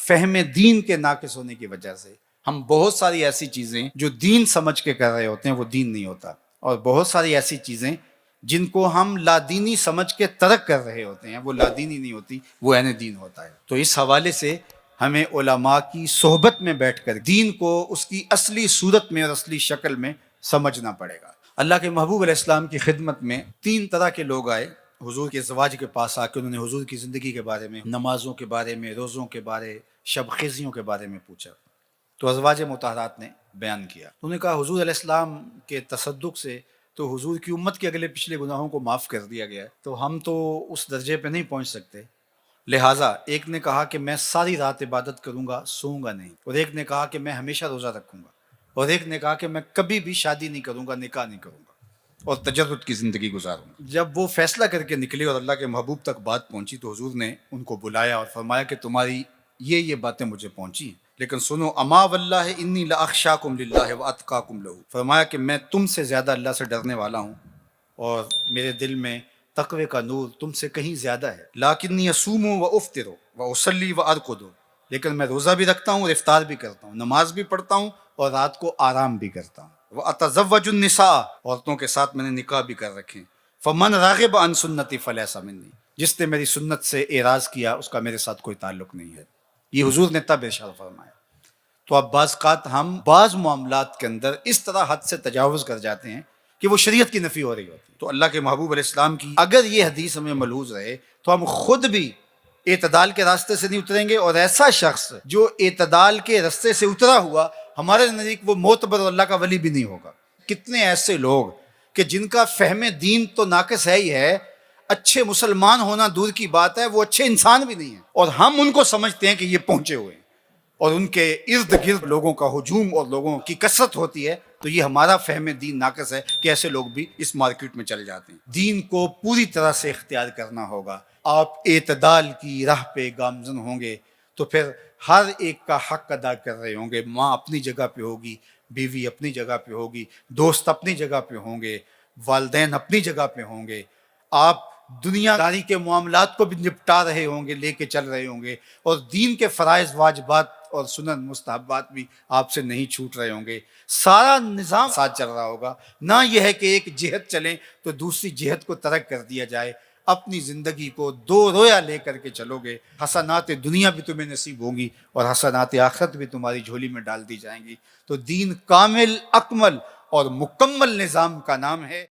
فہم دین کے ناقص ہونے کی وجہ سے ہم بہت ساری ایسی چیزیں جو دین سمجھ کے کر رہے ہوتے ہیں وہ دین نہیں ہوتا، اور بہت ساری ایسی چیزیں جن کو ہم لادینی سمجھ کے ترک کر رہے ہوتے ہیں وہ لادینی نہیں ہوتی، وہ عین دین ہوتا ہے۔ تو اس حوالے سے ہمیں علماء کی صحبت میں بیٹھ کر دین کو اس کی اصلی صورت میں اور اصلی شکل میں سمجھنا پڑے گا۔ اللہ کے محبوب علیہ السلام کی خدمت میں 3 طرح کے لوگ آئے حضور کے زواج کے پاس آ کے، انہوں نے حضور کی زندگی کے بارے میں، نمازوں کے بارے میں، روزوں کے بارے، شب خیزیوں کے بارے میں پوچھا۔ تو ازواج مطہرات نے بیان کیا، انہوں نے کہا حضور علیہ السلام کے تصدق سے تو حضور کی امت کے اگلے پچھلے گناہوں کو معاف کر دیا گیا ہے، تو ہم تو اس درجے پہ نہیں پہنچ سکتے۔ لہٰذا ایک نے کہا کہ میں ساری رات عبادت کروں گا، سوؤں گا نہیں، اور ایک نے کہا کہ میں ہمیشہ روزہ رکھوں گا، اور ایک نے کہا کہ میں کبھی بھی شادی نہیں کروں گا، نکاح نہیں کروں گا اور تجرد کی زندگی گزاروں گا۔ جب وہ فیصلہ کر کے نکلے اور اللہ کے محبوب تک بات پہنچی تو حضور نے ان کو بلایا اور فرمایا کہ تمہاری یہ باتیں مجھے پہنچی ہیں، لیکن سنو، اما واللہ انی لاخشاکم للہ واتقاکم لہ، فرمایا کہ میں تم سے زیادہ اللہ سے ڈرنے والا ہوں اور میرے دل میں تقوی کا نور تم سے کہیں زیادہ ہے۔ لیکنی اصوم و افطر و اصلی و ارقد، لیکن میں روزہ بھی رکھتا ہوں اور افطار بھی کرتا ہوں، نماز بھی پڑھتا ہوں اور رات کو آرام بھی کرتا ہوں۔ واتزوج النساء، عورتوں کے ساتھ میں نے نکاح بھی کر رکھے۔ فمن راغب عن سنتی فلیس منی، جس نے میری سنت سے اعراض کیا اس کا میرے ساتھ کوئی تعلق نہیں ہے۔ یہ حضور نے تب ارشاد فرمایا۔ تو اب بعض اوقات ہم بعض معاملات کے اندر اس طرح حد سے تجاوز کر جاتے ہیں کہ وہ شریعت کی نفی ہو رہی ہوتی ہے۔ تو اللہ کے محبوب علیہ السلام کی اگر یہ حدیث ہمیں ملحوظ رہے تو ہم خود بھی اعتدال کے راستے سے نہیں اتریں گے، اور ایسا شخص جو اعتدال کے راستے سے اترا ہوا ہمارے نزدیک وہ معتبر اللہ کا ولی بھی نہیں ہوگا۔ کتنے ایسے لوگ کہ جن کا فہم دین تو ناقص ہے ہی ہے، اچھے مسلمان ہونا دور کی بات ہے، وہ اچھے انسان بھی نہیں ہیں، اور ہم ان کو سمجھتے ہیں کہ یہ پہنچے ہوئے ہیں، اور ان کے ارد گرد لوگوں کا ہجوم اور لوگوں کی کثرت ہوتی ہے، تو یہ ہمارا فہم دین ناقص ہے کہ ایسے لوگ بھی اس مارکیٹ میں چل جاتے ہیں۔ دین کو پوری طرح سے اختیار کرنا ہوگا۔ آپ اعتدال کی راہ پہ گامزن ہوں گے تو پھر ہر ایک کا حق ادا کر رہے ہوں گے۔ ماں اپنی جگہ پہ ہوگی، بیوی اپنی جگہ پہ ہوگی، دوست اپنی جگہ پہ ہوں گے، والدین اپنی جگہ پہ ہوں گے، آپ دنیا داری کے معاملات کو بھی نپٹا رہے ہوں گے، لے کے چل رہے ہوں گے، اور دین کے فرائض واجبات اور سنن مستحبات بھی آپ سے نہیں چھوٹ رہے ہوں گے۔ سارا نظام ساتھ چل رہا ہوگا، نہ یہ ہے کہ ایک جہت چلیں تو دوسری جہت کو ترک کر دیا جائے۔ اپنی زندگی کو 2 رویا لے کر کے چلو گے، حسنات دنیا بھی تمہیں نصیب ہوں گی اور حسنات آخرت بھی تمہاری جھولی میں ڈال دی جائیں گی۔ تو دین کامل، اکمل اور مکمل نظام کا نام ہے۔